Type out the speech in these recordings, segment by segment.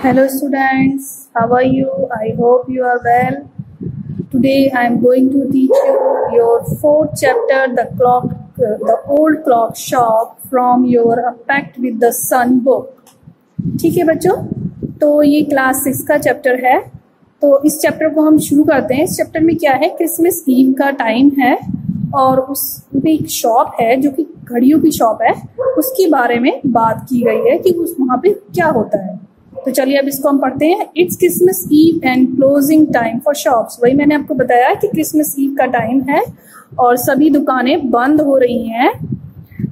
Hello students, how are you? I hope you are well. Today I am going to teach you your fourth chapter, the old clock shop from your A Pact with the Sun book. ठीक है बच्चों, तो ये class 6 का chapter है। तो इस chapter को हम शुरू करते हैं। इस चैप्टर में क्या है, क्रिसमस ईव का टाइम है और उसमें एक शॉप है जो कि घड़ियों की शॉप है, उसके बारे में बात की गई है कि उस वहाँ पे क्या होता है। तो चलिए अब इसको हम पढ़ते हैं। It's Christmas eve and closing time for shops. वही मैंने आपको बताया कि क्रिसमस ईव का टाइम है और सभी दुकानें बंद हो रही हैं।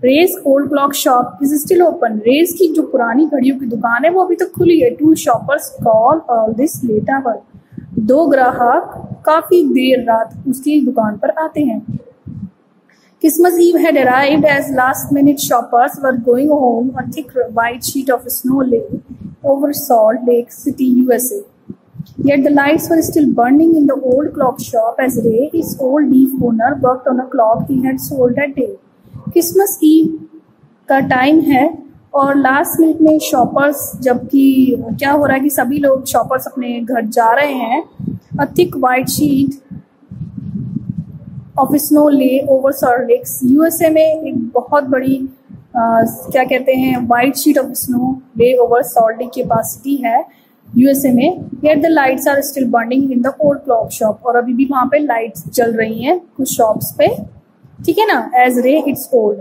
Race old clock shop is still open. Race की जो पुरानी घड़ियों की दुकान है वो अभी तक खुली है। Two shoppers call all this late hour. दो ग्राहक काफी देर रात उसकी दुकान पर आते हैं। Christmas Eve had arrived as last-minute shoppers were going home. A thick white sheet of snow lay over Salt Lake City, USA. Yet the lights were still burning in the old clock shop as Ray, its old deaf owner, worked on a clock he had sold that day. Christmas Eve का time है और last minute में shoppers, जबकि क्या हो रहा है कि सभी लोग शॉपर्स अपने घर जा रहे हैं। A thick white sheet of snow lay over salt lakes. USA में एक बहुत बड़ी क्या कहते हैं, white sheet of snow lay over salt lake के पास सिटी है यूएसए में। Yet the lights are still burning in the old clock shop. और अभी भी वहां पे लाइट्स जल रही हैं कुछ शॉप्स पे, ठीक है ना। एज रे इट्स ओल्ड,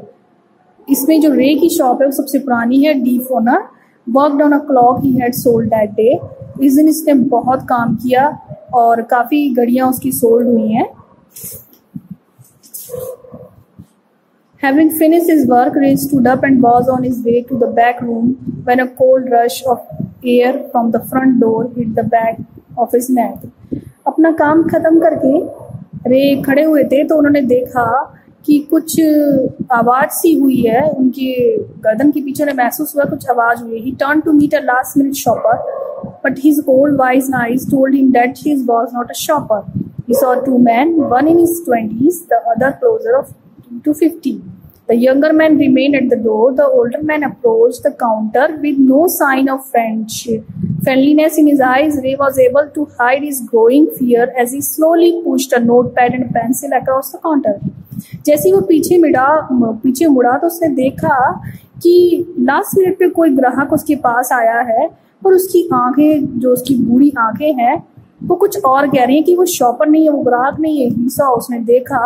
इसमें जो रे की शॉप है वो सबसे पुरानी है। Deaf owner worked on a clock he had sold that day. इस दिन इसने बहुत काम किया और काफी घड़ियां उसकी सोल्ड हुई हैं। Having finished his work, Ray stood up and was on his way to the back room when a cold rush of air from the front door hit the back of his neck. अपना काम खत्म करके रे खड़े हुए थे तो उन्होंने देखा कि कुछ आवाज सी हुई है उनके गर्दन के पीछे। उन्हें महसूस हुआ कुछ आवाज हुई। He turned to meet a last minute shopper, but his old wise eyes told him that he was not a shopper. He saw two men, one in his 20s, the other closer to 50. The younger man remained at the door. The older man approached the counter with no sign of friendliness in his eyes. Ray was able to hide his growing fear as he slowly pushed a notepad and a pencil across the counter. जैसे ही वो पीछे मुड़ा तो उसने देखा कि last minute पे कोई ग्राहक उसके पास आया है और उसकी आंखें, जो उसकी बूढ़ी आंखें हैं, वो कुछ और कह रही है कि वो शॉपर नहीं है, वो ग्राहक नहीं है। हिस्सा उसने देखा,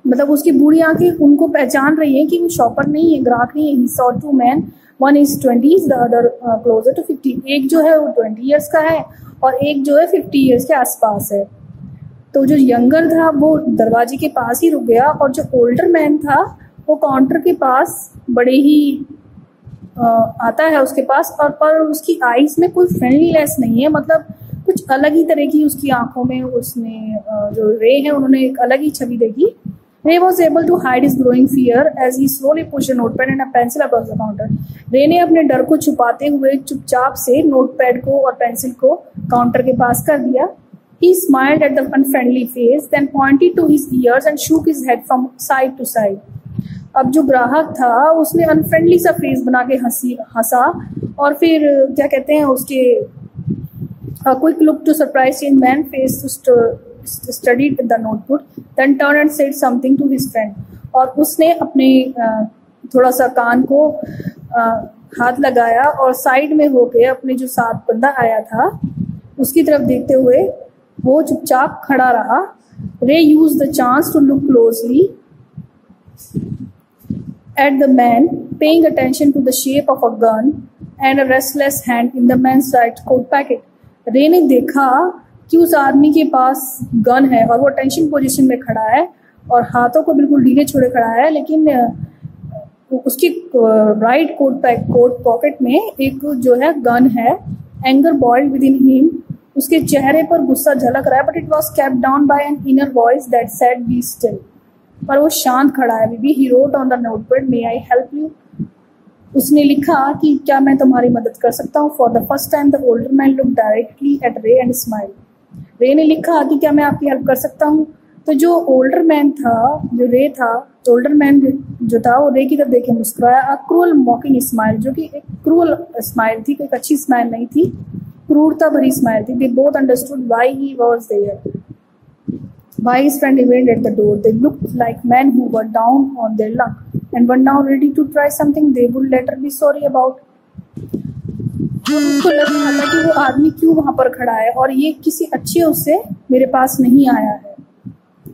मतलब उसकी बूढ़ी आंखें उनको पहचान रही है कि वो शॉपर नहीं है, ग्राहक नहीं है। He saw two men, one is 20s, the other closer to 50. एक जो है वो 20 इयर्स का है और एक जो है 50 इयर्स के आसपास है। तो जो यंगर था वो दरवाजे के पास ही रुक गया और जो ओल्डर मैन था वो काउंटर के पास बड़े ही आता है उसके पास, और पर उसकी आईज में कोई फ्रेंडलीनेस नहीं है, मतलब कुछ अलग ही तरह की उसकी आंखों में उसने जो रे है उन्होंने एक अलग ही छवि देखी। Ray was able to hide his growing fear as he slowly pushed a notepad and a pencil across the counter. रे ने अपने डर को छुपाते हुए चुपचाप से नोटपैड को और पेंसिल को काउंटर के पास कर दिया। He smiled at the unfriendly face, then pointed to his ears and shook his head from side to side. अब जो ग्राहक था उसने अनफ्रेंडली सा फेस बना के हंसा और फिर क्या कहते हैं उसके quick look to surprise change man face to studied the notebook, then turned and said something to his friend. और उसने अपने थोड़ा सा कान को हाथ लगाया और साइड में होके अपने जो साथ बंदा आया था उसकी तरफ देखते हुए वो चुपचाप खड़ा रहा। Ray used the chance to look closely at the man, paying attention to the shape of a gun and a restless hand in the man's right coat pocket. रे ने देखा कि उस आदमी के पास गन है और वो टेंशन पोजीशन में खड़ा है और हाथों को बिल्कुल ढीले छोड़े खड़ा है, लेकिन उसकी राइट कोट पॉकेट में एक जो है गन है। Anger boiled with in him, उसके चेहरे पर गुस्सा झलक रहा है, but it was kept down by an inner voice that said be still. पर वो शांत खड़ा है अभी भी। He wrote on the notepad, may I help you. उसने लिखा कि क्या मैं तुम्हारी मदद कर सकता हूँ। For the first time the older man look directly at रे एंड स्माइल। रे ने लिखा कि क्या मैं आपकी हेल्प कर सकता हूँ। तो जो ओल्डर मैन था, जो रे था, ओल्डर मैन जो था वो रे की तरफ देख के मुस्कुराया। अ क्रूअल मॉकिंग स्माइल, जो कि एक क्रूअल स्माइल थी, एक अच्छी स्माइल नहीं थी, क्रूरता भरी स्माइल थी। They both understood why he was there, why his friend remained at the door. They looked like man who were down on their luck and were now ready to try something they would later be sorry about. उनको लग रहा था कि वो आदमी क्यों वहां पर खड़ा है और ये किसी अच्छे उससे मेरे पास नहीं आया है।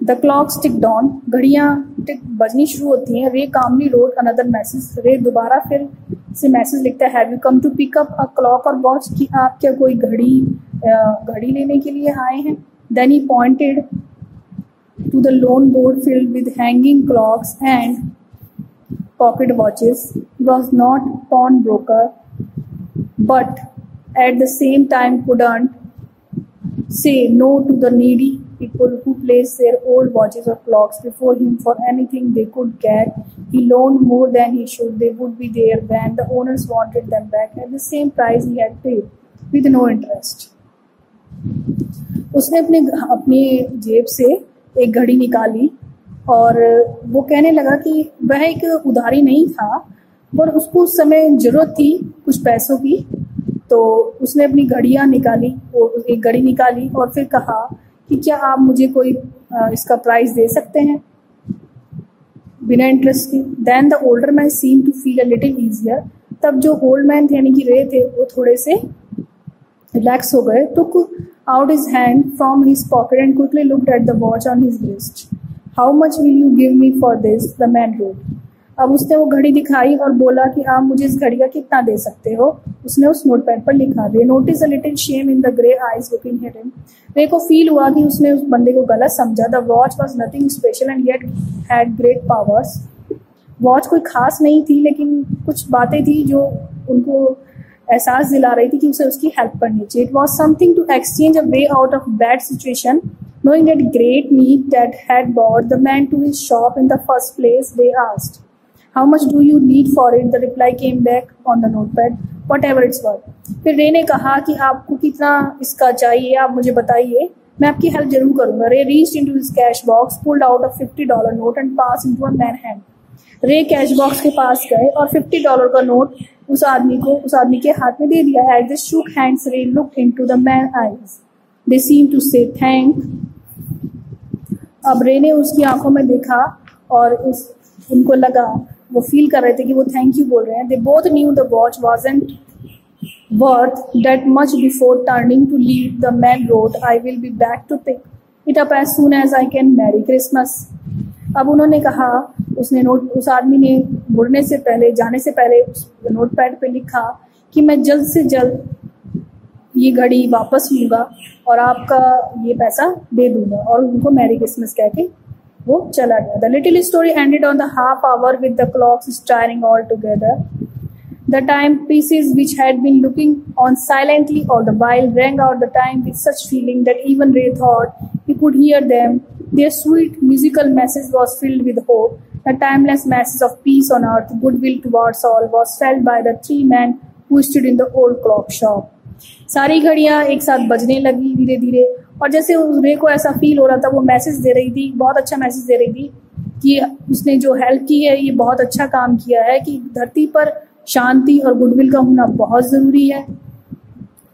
द क्लॉक्स टिक्ड ऑन, घड़ियां बजनी शुरू होती हैं। रे कामली रोड अनदर मैसेज, रे दोबारा फिर से मैसेज लिखता है, have you come to pick up a clock और वॉच, कि आप क्या कोई घड़ी लेने के लिए आए हैं। Then he pointed to the lone board filled with hanging clocks and pocket watches. He was not pawn broker but at the same time couldn't say no to the needy people who placed their old watches or clocks before him for anything they could get. He loaned more than he should. They would be there when the owners wanted them back at the same price he had paid with no interest. उसने अपनी जेब से एक घड़ी निकाली और वो कहने लगा कि वह एक उधारी नहीं था, पर उसको उस समय जरूरत थी कुछ पैसों की, तो उसने अपनी घड़ियां निकाली, वो एक घड़ी निकाली और फिर कहा कि क्या आप मुझे कोई इसका प्राइस दे सकते हैं बिना इंटरेस्ट के। Then the older man seem to feel a little easier, तब जो ओल्ड मैन थे यानी कि रे थे वो थोड़े से रिलैक्स हो गए। Took out his hand from his pocket and quickly looked at the watch on his wrist. How much will you give me for this, the man road. अब उसने वो घड़ी दिखाई और बोला कि आप मुझे इस घड़ी का कितना दे सकते हो। उसने उस नोटपैड पर लिखा। दे notice a little shame in the grey eyes looking at him. रे को फील हुआ कि उसने उस बंदे को गलत समझा। The watch was nothing special and yet had great powers. Watch कोई खास नहीं थी, लेकिन कुछ बातें थी जो उनको एहसास दिला रही थी कि उसे उसकी हेल्प करनी चाहिए। It was something to exchange a way out of bad situation. Knowing that great need that had brought the man to his shop in the first place, they asked, how much do you need for it? The reply came back on the notepad, whatever it's worth. फिर रे ने कहा कि आपको कितना इसका चाहिए, आप मुझे बताइए, मैं आपकी हेल्प जरूर करूंगा। रे reached into his cash box, pulled out a $50 note and passed into a man's hand. रे कैश बॉक्स के पास गए और $50 का नोट उस आदमी के हाथ में दे दिया। As they shook hands, Ray looked into the man's eyes. They seemed to say thank. अब रे ने उसकी आंखों में देखा और उनको लगा, वो फील कर रहे थे कि वो थैंक यू बोल रहे हैं। They both knew the watch wasn't worth that much before turning to leave the man road, I will be back to pick it up as soon as I can, merry Christmas. अब उन्होंने कहा, उस आदमी ने जाने से पहले उस नोटपैड पे लिखा कि मैं जल्द से जल्द ये घड़ी वापस लूँगा और आपका ये पैसा दे दूंगा, और उनको मैरी क्रिसमस कह के वो चला गया। The little story ended on the half hour with the clocks starring all together. The timepieces, which had been looking on silently all the while, rang out the time with such feeling that even Ray thought he could hear them. Their sweet musical message was filled with hope. The timeless message of peace on earth, goodwill towards all, was felt by the three men who stood in the old clock shop. सारी घड़ियां एक साथ बजने लगी धीरे धीरे, और जैसे रे को ऐसा फील हो रहा था, वो मैसेज दे रही थी, बहुत अच्छा मैसेज दे रही थी कि उसने जो हेल्प की है, ये बहुत अच्छा काम किया है, कि धरती पर शांति और गुडविल का होना बहुत ज़रूरी है।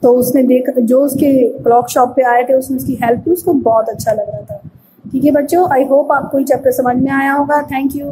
तो उसने देखा, जो उसके क्लॉक शॉप पे आए थे, उसने उसकी हेल्प की, उसको बहुत अच्छा लग रहा था। ठीक है बच्चों, आई होप आपको ये चैप्टर समझ में आया होगा। Thank you.